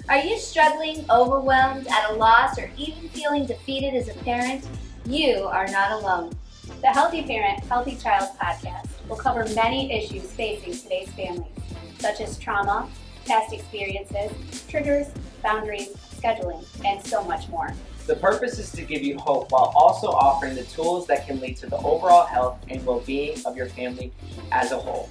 Are you struggling, overwhelmed, at a loss, or even feeling defeated as a parent? You are not alone. The Healthy Parent, Healthy Child podcast will cover many issues facing today's families, such as trauma, past experiences, triggers, boundaries, scheduling, and so much more. The purpose is to give you hope while also offering the tools that can lead to the overall health and well-being of your family as a whole.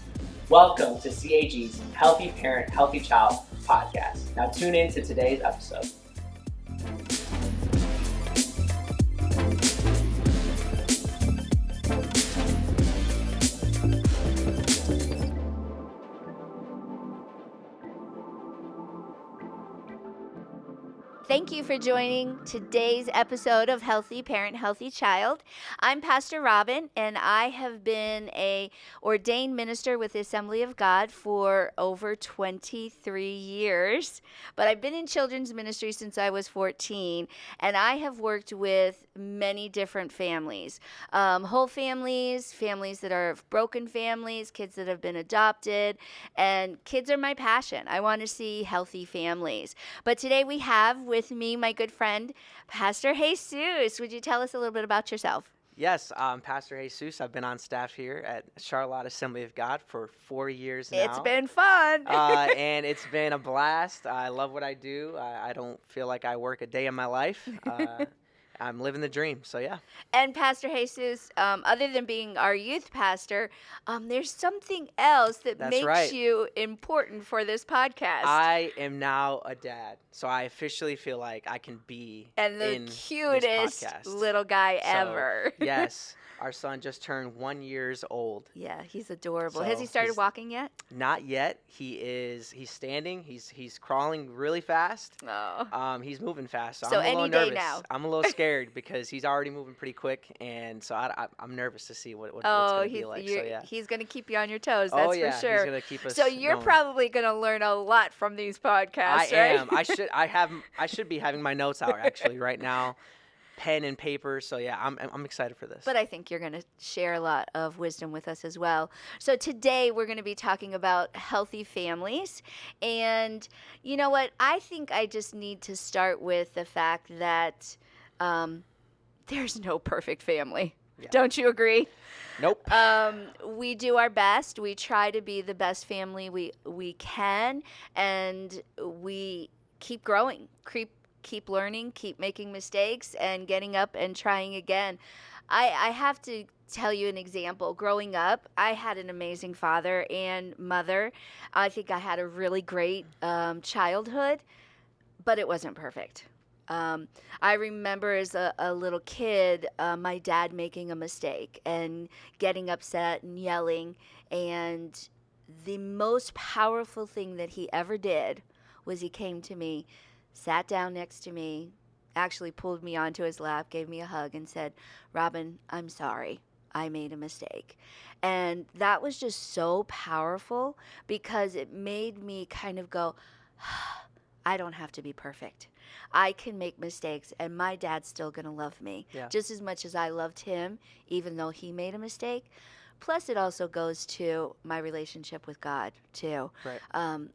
Welcome to CAG's Healthy Parent, Healthy Child podcast. Now tune in to today's episode. Thank you for joining today's episode of Healthy Parent, Healthy Child. I'm Pastor Robin, and I have been an ordained minister with the Assembly of God for over 23 years. But I've been in children's ministry since I was 14, and I have worked with many different families. Whole families, families that are broken families, kids that have been adopted, and kids are my passion. I want to see healthy families. But today we have with me my good friend, Pastor Jesus. Would you tell us a little bit about yourself? Yes, Pastor Jesus. I've been on staff here at Charlotte Assembly of God for 4 years now. It's been fun. And it's been a blast. I love what I do. I don't feel like I work a day in my life. I'm living the dream, so yeah. And Pastor Jesus, other than being our youth pastor, there's something else that That's makes right. you important for this podcast. I am now a dad, so I officially feel like I can be and the in cutest this podcast. little guy So, ever. Yes, our son just turned 1 year old. Yeah, he's adorable. So Has he started he's- walking yet? Not yet. He's standing. He's crawling really fast. Oh. He's moving fast, so So I'm a little any day nervous. now. I'm a little scared because he's already moving pretty quick, and so I'm nervous to see what's Oh, going to be like. So yeah. he's going to keep you on your toes, that's Oh yeah, for sure. he's gonna keep us. So you're going. probably going to learn a lot from these podcasts, I right? am. I should be having my notes out actually right now, pen and paper. So yeah, I'm excited for this. But I think you're going to share a lot of wisdom with us as well. So today we're going to be talking about healthy families. And you know what? I think I just need to start with the fact that there's no perfect family. Yeah. Don't you agree? Nope. We do our best. We try to be the best family we can, and we keep growing, keep learning, keep making mistakes, and getting up and trying again. I have to tell you an example. Growing up, I had an amazing father and mother. I think I had a really great childhood, but it wasn't perfect. I remember as a little kid, my dad making a mistake and getting upset and yelling. And the most powerful thing that he ever did was he came to me, sat down next to me, actually pulled me onto his lap, gave me a hug, and said, "Robin, I'm sorry. I made a mistake." And that was just so powerful because it made me kind of go, I don't have to be perfect. I can make mistakes, and my dad's still going to love me just as much as I loved him, even though he made a mistake. Plus, it also goes to my relationship with God, too. Right.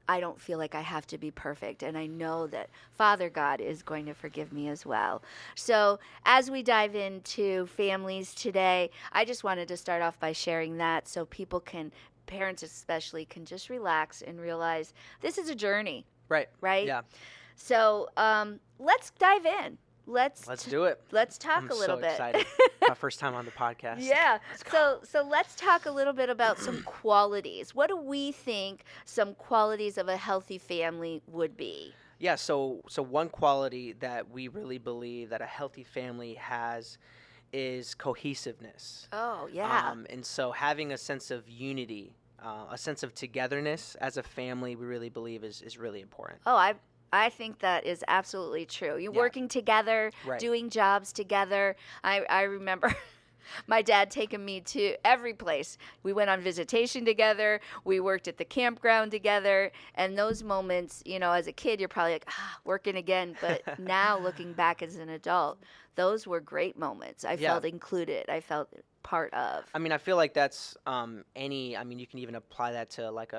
I don't feel like I have to be perfect, and I know that Father God is going to forgive me as well. So as we dive into families today, I just wanted to start off by sharing that so people can, parents especially, can just relax and realize this is a journey. Right. Right? Yeah. So let's dive in. Let's do it. Let's talk I'm a little so bit. excited. My first time on the podcast. Yeah. Let's go. So let's talk a little bit about some qualities. What do we think some qualities of a healthy family would be? Yeah, so one quality that we really believe that a healthy family has is cohesiveness. Oh, yeah. And so having a sense of unity, a sense of togetherness as a family, we really believe is really important. Oh, I think that is absolutely true. You're Yeah. working together, Right. doing jobs together. I remember My dad taking me to every place. We went on visitation together. We worked at the campground together. And those moments, as a kid, you're probably like, working again. But now looking back as an adult, those were great moments. I Yeah. felt included. I felt part of. I mean, I feel like that's you can even apply that to like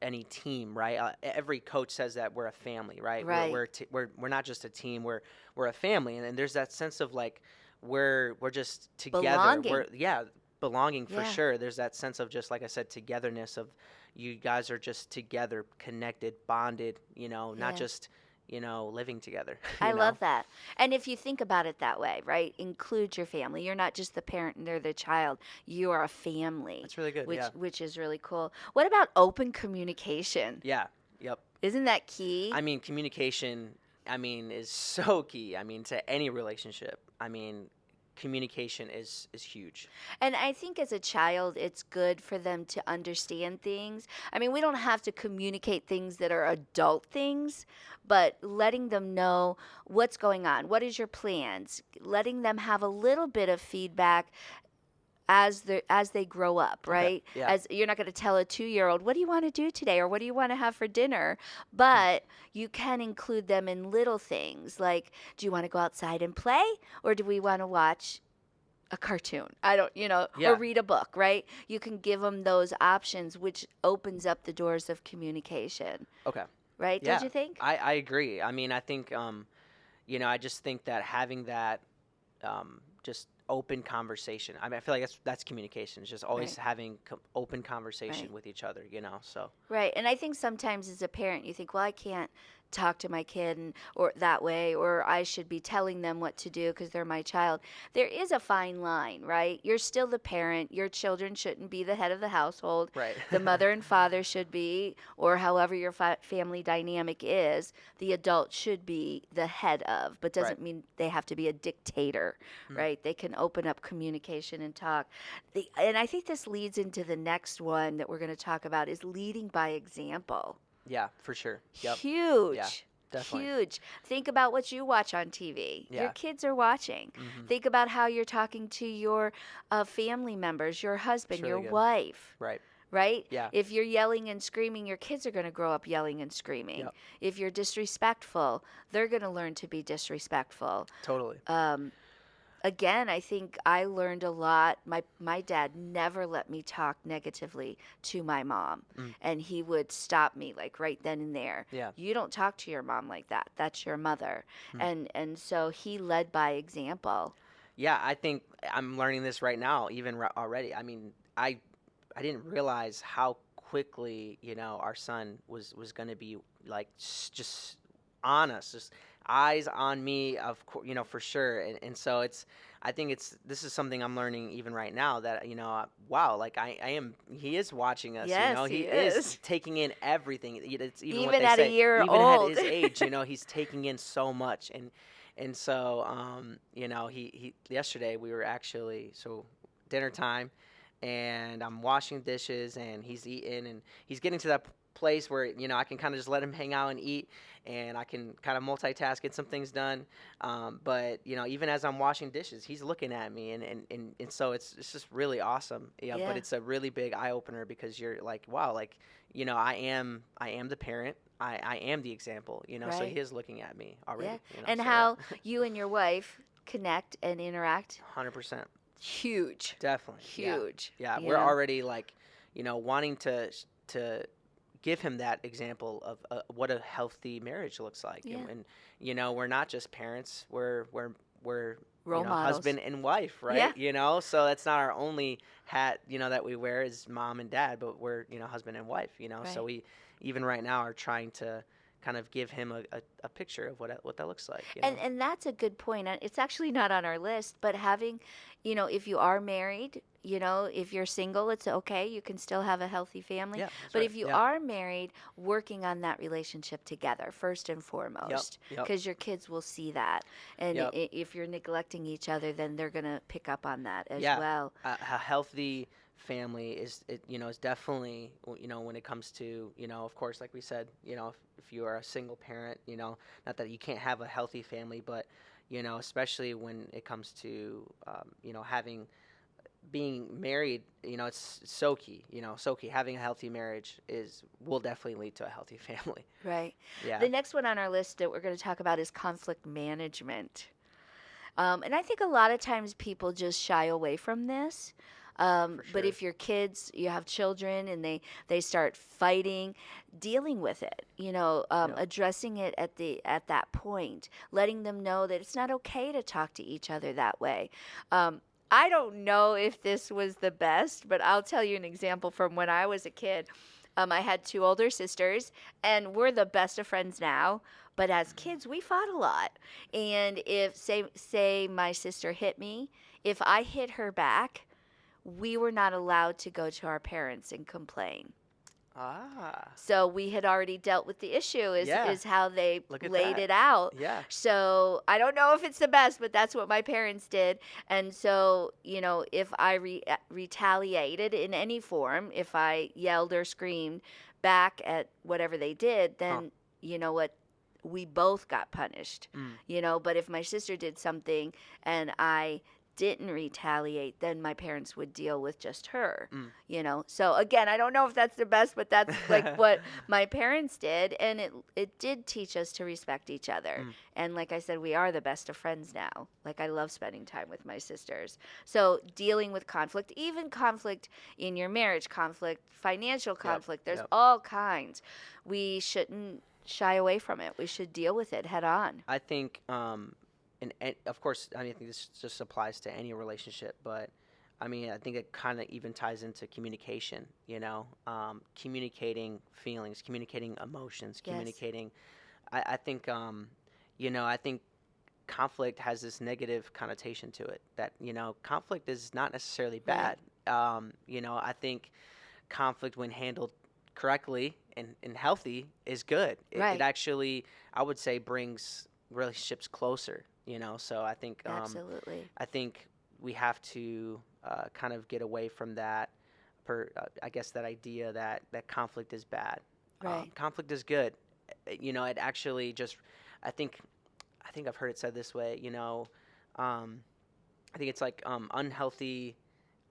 any team, right? Every coach says that we're a family, right? Right. We're not just a team. We're a family, and there's that sense of like we're just together. Belonging. Belonging for Yeah. sure. There's that sense of, just like I said, togetherness of you guys are just together, connected, bonded. Not Yeah. just living together. I love that. And if you think about it that way, right? Include your family. You're not just the parent and they're the child. You are a family. That's really good. Which is really cool. What about open communication? Yeah. Yep. Isn't that key? I mean, communication, is so key. To any relationship. Communication is huge. And I think as a child, it's good for them to understand things. We don't have to communicate things that are adult things, but letting them know what's going on. What is your plans? Letting them have a little bit of feedback as they grow up, right? Yeah. As you're not going to tell a 2-year-old, what do you want to do today, or what do you want to have for dinner? But you can include them in little things like, do you want to go outside and play, or do we want to watch a cartoon? Yeah. Or read a book, right? You can give them those options, which opens up the doors of communication, Okay. right? Yeah. Don't you think? I agree. I think, I just think that having that just open conversation. I feel like that's communication. It's just always Right. having open conversation Right. with each other, so. Right. And I think sometimes as a parent, you think, well, I can't talk to my kid or that way, or I should be telling them what to do because they're my child. There is a fine line, right? You're still the parent. Your children shouldn't be the head of the household. Right. The mother and father should be, or however your family dynamic is, the adult should be the head of, but doesn't Right. mean they have to be a dictator, Mhm. right? They can open up communication and talk. And I think this leads into the next one that we're going to talk about is leading by example. Yeah, for sure. Yep. Huge. Yeah, definitely. Huge. Think about what you watch on TV. Your Yeah. kids are watching. Mhm. Think about how you're talking to your family members, your husband, really your good. wife, Right. right? Yeah. If you're yelling and screaming, your kids are going to grow up yelling and screaming. Yep. If you're disrespectful, they're going to learn to be disrespectful. Totally. Again, I think I learned a lot. My dad never let me talk negatively to my mom, and he would stop me like right then and there. Yeah. You don't talk to your mom like that. That's your mother. And so he led by example. Yeah, I think I'm learning this right now, even already. I didn't realize how quickly, our son was going to be like just on us, just eyes on me, of course, for sure. And so I think this is something I'm learning even right now that, wow, like he is watching us, Yes, he he is is. taking in everything. It's even what Even they at a say, year even old. at his age, he's taking in so much. And so, he yesterday we were actually, so dinner time, and I'm washing dishes and he's eating and he's getting to that place where, I can kind of just let him hang out and eat and I can kind of multitask, get some things done. But, even as I'm washing dishes, he's looking at me and so it's just really awesome. Yeah. Yeah. But it's a really big eye opener because you're like, wow, like, I am the parent. I am the example, so Right. he is looking at me already. Yeah. And so how you and your wife connect and interact. 100%. Huge. Definitely. Yeah. Huge. Yeah, you we're know? already like, wanting to give him that example of what a healthy marriage looks like. Yeah. And we're not just parents. We're Role models. husband and wife, right? So that's not our only hat, that we wear is mom and dad, but we're, husband and wife, So Right. we even right now are trying to kind of give him a picture of what that looks like. And that's a good point. It's actually not on our list, but having, if you are married, if you're single, it's okay. You can still have a healthy family. Yeah, that's But right. if you Yeah. are married, working on that relationship together first and foremost, Yep. because your kids will see that. And Yep. if you're neglecting each other, then they're going to pick up on that as Yeah. well. A healthy family is definitely, when it comes to, of course, like we said, if you are a single parent, not that you can't have a healthy family, but, especially when it comes to, having being married, it's so key. So key. Having a healthy marriage will definitely lead to a healthy family. Right. Yeah. The next one on our list that we're going to talk about is conflict management. And I think a lot of times people just shy away from this. But sure. if your kids, you have children, and they start fighting, dealing with it, Yep. addressing it at that point, letting them know that it's not okay to talk to each other that way. I don't know if this was the best, but I'll tell you an example from when I was a kid. I had two older sisters, and we're the best of friends now. But as kids, we fought a lot. And if say my sister hit me, if I hit her back, we were not allowed to go to our parents and complain. Ah. So we had already dealt with the issue Yeah. is how they Look at laid that. it out. Yeah. So I don't know if it's the best, but that's what my parents did. And so, if I retaliated in any form, if I yelled or screamed back at whatever they did, then you know what? We both got punished. But if my sister did something and I didn't retaliate, then my parents would deal with just her. So again, I don't know if that's the best, but that's like what my parents did, and it did teach us to respect each other. And like I said, we are the best of friends now. Like, I love spending time with my sisters. So dealing with conflict, even conflict in your marriage, conflict, financial conflict, there's all kinds. We shouldn't shy away from it. We should deal with it head on. I think, and of course, I think this just applies to any relationship, but I think it kind of even ties into communication, communicating feelings, communicating emotions, Yes. communicating. I think, I think conflict has this negative connotation to it that, conflict is not necessarily bad. I think conflict, when handled correctly and healthy, is good. Right. It actually, I would say, brings relationships closer. So I think Absolutely. I think we have to kind of get away from that. I guess that idea that conflict is bad. Right. Conflict is good. It actually just. I think I've heard it said this way. I think it's like unhealthy.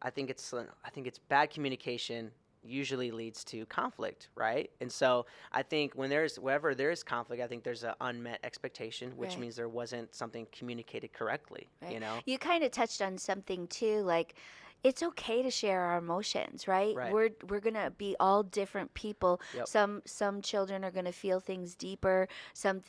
I think it's bad communication usually leads to conflict, right? And so I think wherever there is conflict, I think there's an unmet expectation, which Right. means there wasn't something communicated correctly. Right. You kind of touched on something too, like it's okay to share our emotions, right? Right. We're gonna be all different people. Yep. Some children are gonna feel things deeper. Some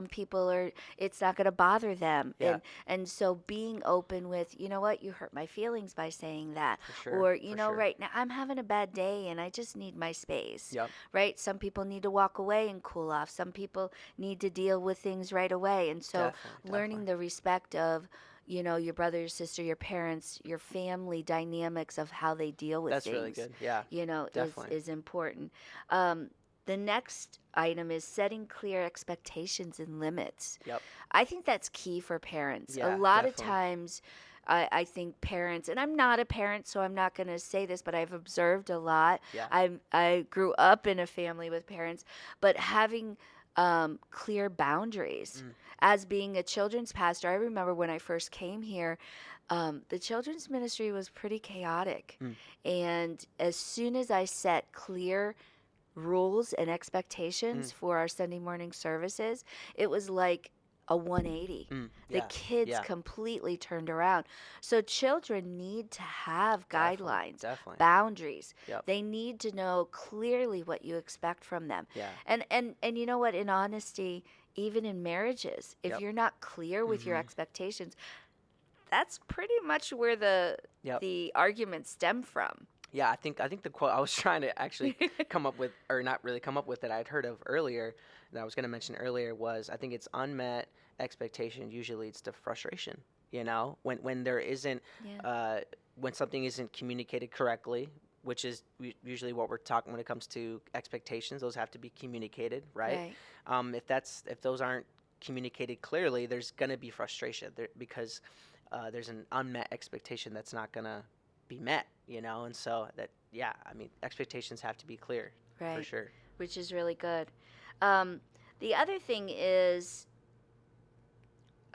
people it's not gonna bother them. Yeah. And so being open with, you know what, you hurt my feelings by saying that. For sure. Or, for sure. right now I'm having a bad day and I just need my space. Yep. Right? Some people need to walk away and cool off. Some people need to deal with things right away. And so learning the respect of, your brother, your sister, your parents, your family dynamics of how they deal with That's things. really good. Yeah. Definitely. Is important. The next item is setting clear expectations and limits. Yep. I think that's key for parents. Yeah, a lot definitely. of times, I think parents, and I'm not a parent, so I'm not going to say this, but I've observed a lot. Yeah. I grew up in a family with parents, but having clear boundaries. As being a children's pastor, I remember when I first came here, the children's ministry was pretty chaotic. And as soon as I set clear rules and expectations for our Sunday morning services, it was like a 180. The kids completely turned around. So children need to have guidelines, Definitely. boundaries. Yep. They need to know clearly what you expect from them. Yeah. And you know what, in honesty, even in marriages, if you're not clear with your expectations, that's pretty much where the arguments stem from. Yeah, I think the quote I was trying to actually come up with, or not really come up with, that I'd heard of earlier, that I was going to mention earlier, was I think it's unmet expectation usually leads to frustration. When there isn't, when something isn't communicated correctly, which is usually what we're talking when it comes to expectations. Those have to be communicated, right? If those aren't communicated clearly, there's going to be frustration there because there's an unmet expectation that's not going to be met, and so expectations have to be clear, for sure. Which is really good. The other thing is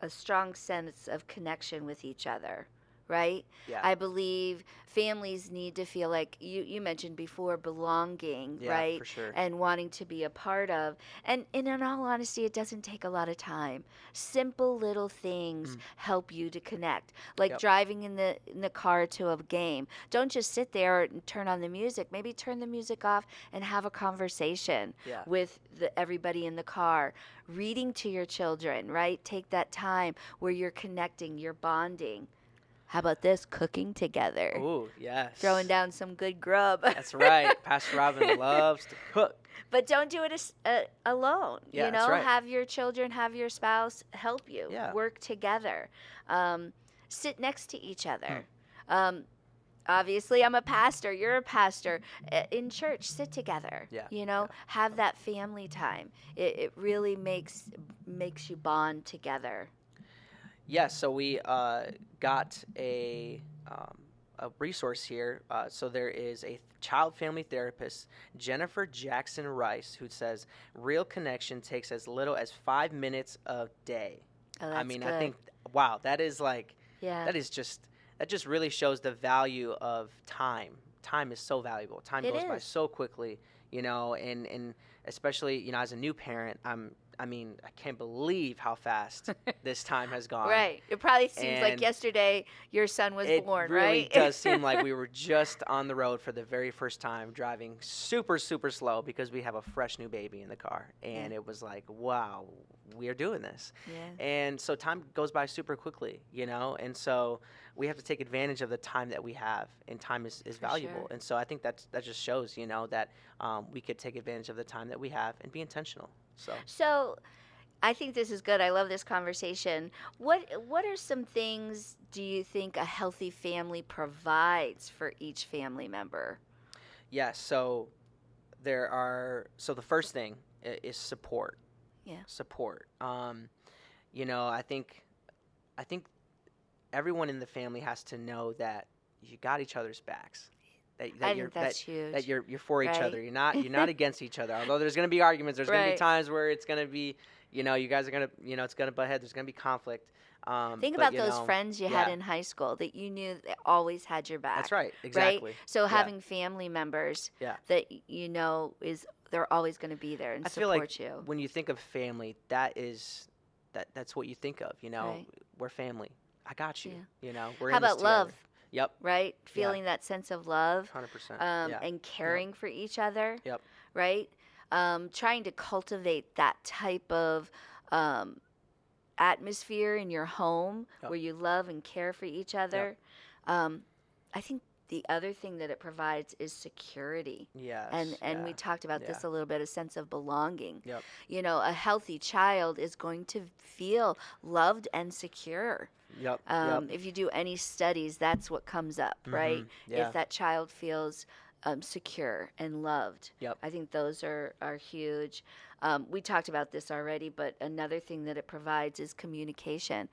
a strong sense of connection with each other, right? Yeah. I believe families need to feel like you mentioned before belonging, Yeah, right? for sure. And wanting to be a part of. And in all honesty, it doesn't take a lot of time. Simple little things Mm. help you to connect. Like Yep. driving in the car to a game. Don't just sit there and turn on the music. Maybe turn the music off and have a conversation Yeah. with everybody in the car. Reading to your children, right? Take that time where you're connecting, you're bonding. How about this? Cooking together. Ooh, yes. Throwing down some good grub. That's right. Pastor Robin loves to cook. But don't do it alone. Yeah, you that's know, right. have your children, have your spouse help you. Yeah. Work together. Sit next to each Hmm. other. Obviously, I'm a pastor. You're a pastor. In church, sit together. Yeah, You know, have that family time. It really makes you bond together. Yes, so we got a resource here. So there is a child family therapist, Jennifer Jackson Rice, who says real connection takes as little as 5 minutes a day. Oh, that's I mean, good. I think, wow, that is like, Yeah. that just really shows the value of time. Time is so valuable. Time It goes by is. so quickly, and especially, as a new parent, I mean, I can't believe how fast this time has gone. Right. It probably seems like And yesterday your son was It born, really right? does seem like we were just on the road for the very first time, driving super, super slow because we have a fresh new baby in the car. And Yeah. it was like, wow, we are doing this. Yeah. And so time goes by super quickly, and so we have to take advantage of the time that we have, and time is For valuable. sure. And so I think that just shows, that we could take advantage of the time that we have and be intentional. So I think this is good. I love this conversation. What are some things do you think a healthy family provides for each family member? Yes, so the first thing is support. Yeah. Support. I think everyone in the family has to know that you got each other's backs. That I you're think that's huge. that you're for each right? other. You're not against each other. Although there's going to be arguments, there's going to be Right. times where it's going to be, you guys are going to, it's going to butt head. There's going to be conflict. Think but, about those friends you had in high school that you knew that always had your back. That's right. Exactly. So Yeah. having family members Yeah. that they're always going to be there and I feel support like you. when you think of family, that's what you think of. Right. We're family. I got you. Yeah. We're How in this about love? together. Yep. Right? Feeling that sense of love. 100%. And caring for each other. Yep. Right? Trying to cultivate that type of atmosphere in your home Yep. where you love and care for each other. I think the other thing that it provides is security. Yes. And we yeah. talked about this Yeah. a little bit, a sense of belonging. Yep. A healthy child is going to feel loved and secure. Yep. If you do any studies, that's what comes up, right? Mhm. Yeah. If that child feels secure and loved. Yep. I think those are huge. We talked about this already, but another thing that it provides is communication,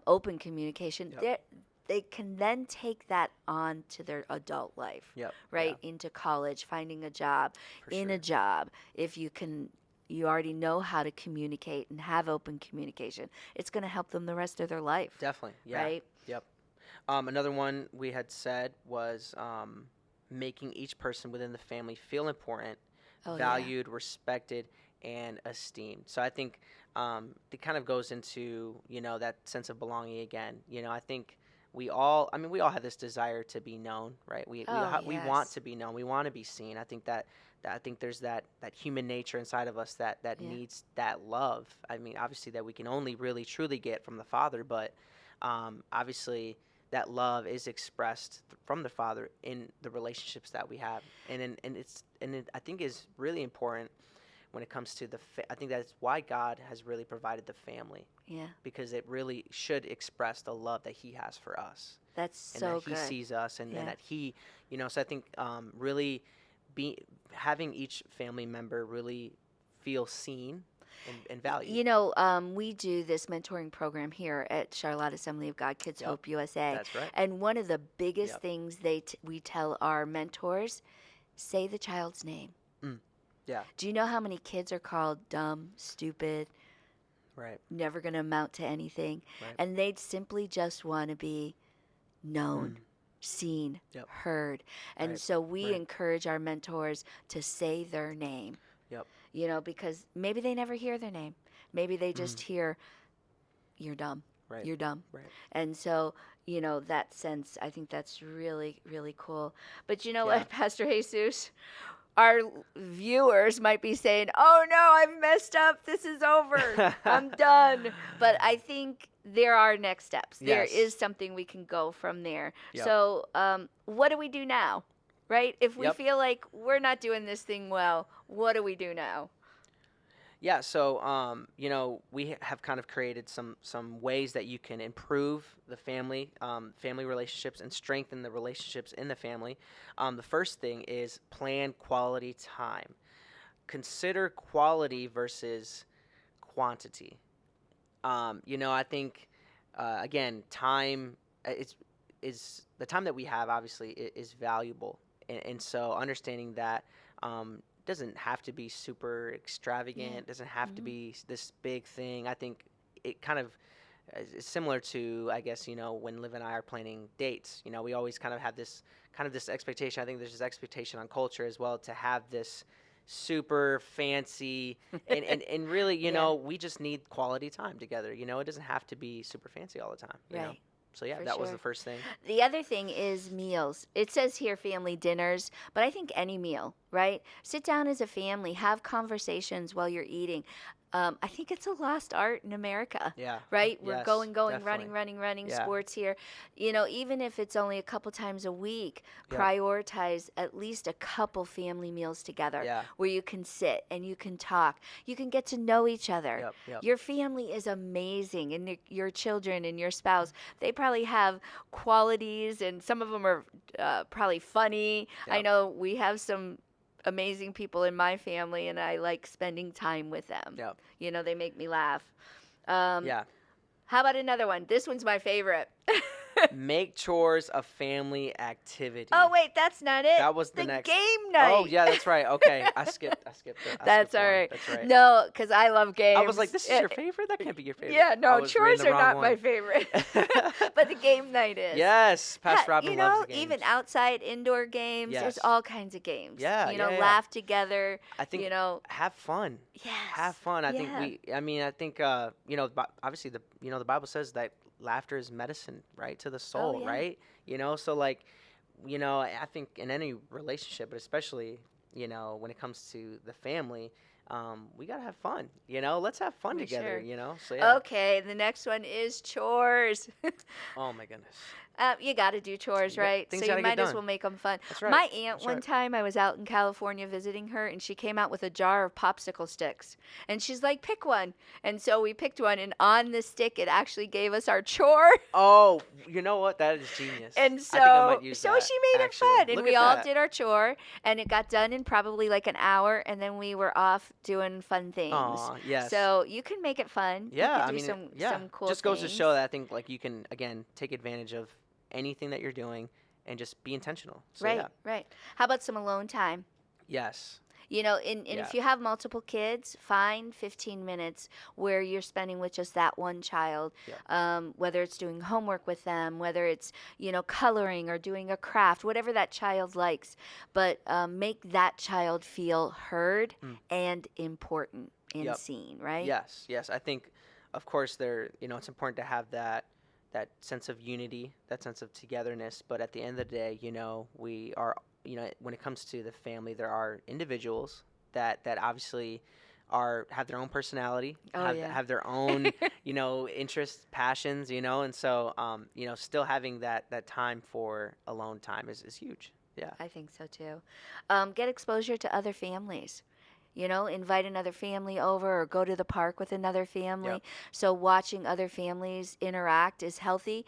open communication. Yep. They can then take that on to their adult life, Yep. right? Into college, finding a job, For in sure. a job. If you already know how to communicate and have open communication, it's going to help them the rest of their life, Definitely. Yeah. right? Yep. Another one we had said was making each person within the family feel important, Oh, yeah. valued, respected, and esteemed. So I think it kind of goes into that sense of belonging again. I think we all have this desire to be known, right? We want yes. to be known. We want to be seen. I think there's that human nature inside of us that Yeah. needs that love. I mean, obviously that we can only really truly get from the Father, but obviously that love is expressed from the Father in the relationships that we have, and I think is really important when it comes to I think that's why God has really provided the family, Yeah, because it really should express the love that He has for us, that's and so that He good. sees us, and Yeah. that He, so I think really having each family member really feel seen and valued. We do this mentoring program here at Charlotte Assembly of God Kids Yep. Hope USA. That's right. And one of the biggest Yep. things we tell our mentors, say the child's name. Yeah. Do you know how many kids are called dumb, stupid, Right. never going to amount to anything? Right. And they'd simply just want to be known, seen, Yep. heard. And Right. so we Right. encourage our mentors to say their name, Yep. because maybe they never hear their name. Maybe they just hear, you're dumb. Right. You're dumb. Right. And so, that sense, I think that's really, really cool. But you know Yeah. what, Pastor Jesus? Our viewers might be saying, oh no, I've messed up. This is over. I'm done. But I think there are next steps. There Yes. is something we can go from there. Yep. So, what do we do now? Right? If we Yep. feel like we're not doing this thing well, what do we do now? Yeah, so we have kind of created some ways that you can improve the family relationships and strengthen the relationships in the family. The first thing is plan quality time. Consider quality versus quantity. I think again, time is the time that we have. Obviously, is valuable, and so understanding that. Doesn't have to be super extravagant. Yeah. Doesn't have to Mhm. be this big thing. I think it kind of is similar to, I guess, when Liv and I are planning dates. We always kind of have this expectation. I think there's this expectation on culture as well to have this super fancy and really, Yeah. we just need quality time together. It doesn't have to be super fancy all the time. You know? Right. So yeah, For that was sure. the first thing. The other thing is meals. It says here family dinners, but I think any meal, right? Sit down as a family, have conversations while you're eating. I think it's a lost art in America, Yeah. right? We're Yes, going, definitely. running, Yeah. sports here. Even if it's only a couple times a week, Yep. prioritize at least a couple family meals together Yeah. where you can sit and you can talk. You can get to know each other. Yep. Yep. Your family is amazing, and your children and your spouse, they probably have qualities, and some of them are probably funny. I Yep. know we have some amazing people in my family, and I like spending time with them. Yep. They make me laugh. Yeah. How about another one? This one's my favorite. Make chores a family activity. Oh, wait, that's not it. That was the next- game night. Oh, yeah, that's right. Okay, I skipped it. That's all right. That's right. No, because I love games. I was like, this is your favorite? That can't be your favorite. Yeah, I no, was reading chores the are wrong not my one. favorite. But the game night is. Yes, Pastor Yeah, Robin loves the games. even outside indoor games, there's Yes. all kinds of games. Yeah, yeah. Laugh together. I think Yes. have fun. Have fun. I think obviously the Bible says that laughter is medicine, right, to the soul, yeah. right? So I think in any relationship, but especially, when it comes to the family, we gotta have fun. Let's have fun For together. sure. So yeah. Okay, the next one is chores. Oh my goodness. You got to do chores, Yeah, right? things So you gotta get might as done. well make them fun. That's right. My aunt, That's one right. time, I was out in California visiting her, and she came out with a jar of popsicle sticks. And she's like, pick one. And so we picked one, and on the stick, it actually gave us our chore. Oh, you know what? That is genius. And I think I might so, use so that, she made actually. it fun, and Look we at all that. did our chore, and it got done in probably like an hour, and then we were off doing fun things. Aw, yes. So you can make it fun. Yeah, you can do some cool just goes to things. show that I think you can again take advantage of anything that you're doing and just be intentional. So, Right, yeah. right. How about some alone time? Yes. And Yeah. if you have multiple kids, find 15 minutes where you're spending with just that one child. Whether it's doing homework with them, whether it's, coloring or doing a craft, whatever that child likes. But make that child feel heard and important and Yep. seen, right? Yes. Yes. I think, of course, it's important to have that sense of unity, that sense of togetherness. But at the end of the day, we are, when it comes to the family, there are individuals that obviously have their own personality, Oh, yeah. have their own, interests, passions, and so, still having that time for alone time is huge. Yeah. I think so too. Get exposure to other families. Invite another family over or go to the park with another family. Yep. So watching other families interact is healthy.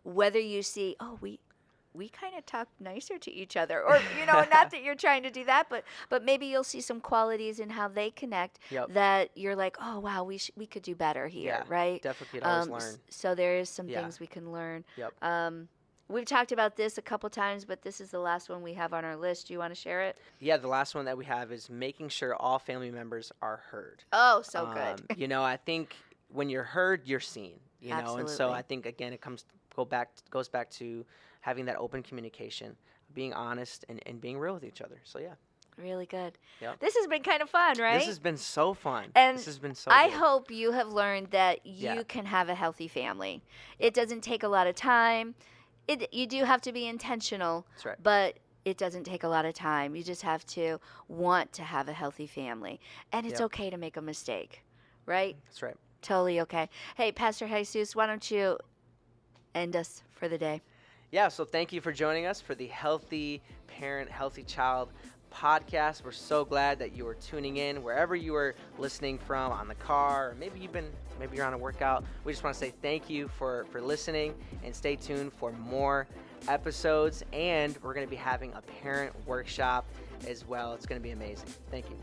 Whether you see, oh, we kind of talk nicer to each other, or not that you're trying to do that, but maybe you'll see some qualities in how they connect Yep. that you're like, oh wow, we could do better here, Yeah, right? Definitely could always learn. So there is some Yeah. things we can learn. Yep. We've talked about this a couple times, but this is the last one we have on our list. Do you want to share it? Yeah, the last one that we have is making sure all family members are heard. Oh, so good. I think when you're heard, you're seen. And so Absolutely. I think again it comes goes back to having that open communication, being honest, and being real with each other. So yeah. Really good. Yep. This has been kind of fun, right? This has been so fun. And this has been so I good. hope you have learned that you Yeah. can have a healthy family. It doesn't take a lot of time. You do have to be intentional, That's right. but it doesn't take a lot of time. You just have to want to have a healthy family. And it's Yep. okay to make a mistake, right? That's right. Totally okay. Hey, Pastor Jesus, why don't you end us for the day? Yeah, so thank you for joining us for the Healthy Parent, Healthy Child podcast. We're so glad that you are tuning in wherever you are listening from, on the car, or maybe you're on a workout. We just want to say thank you for listening, and stay tuned for more episodes. And we're going to be having a parent workshop as well. It's going to be amazing. Thank you.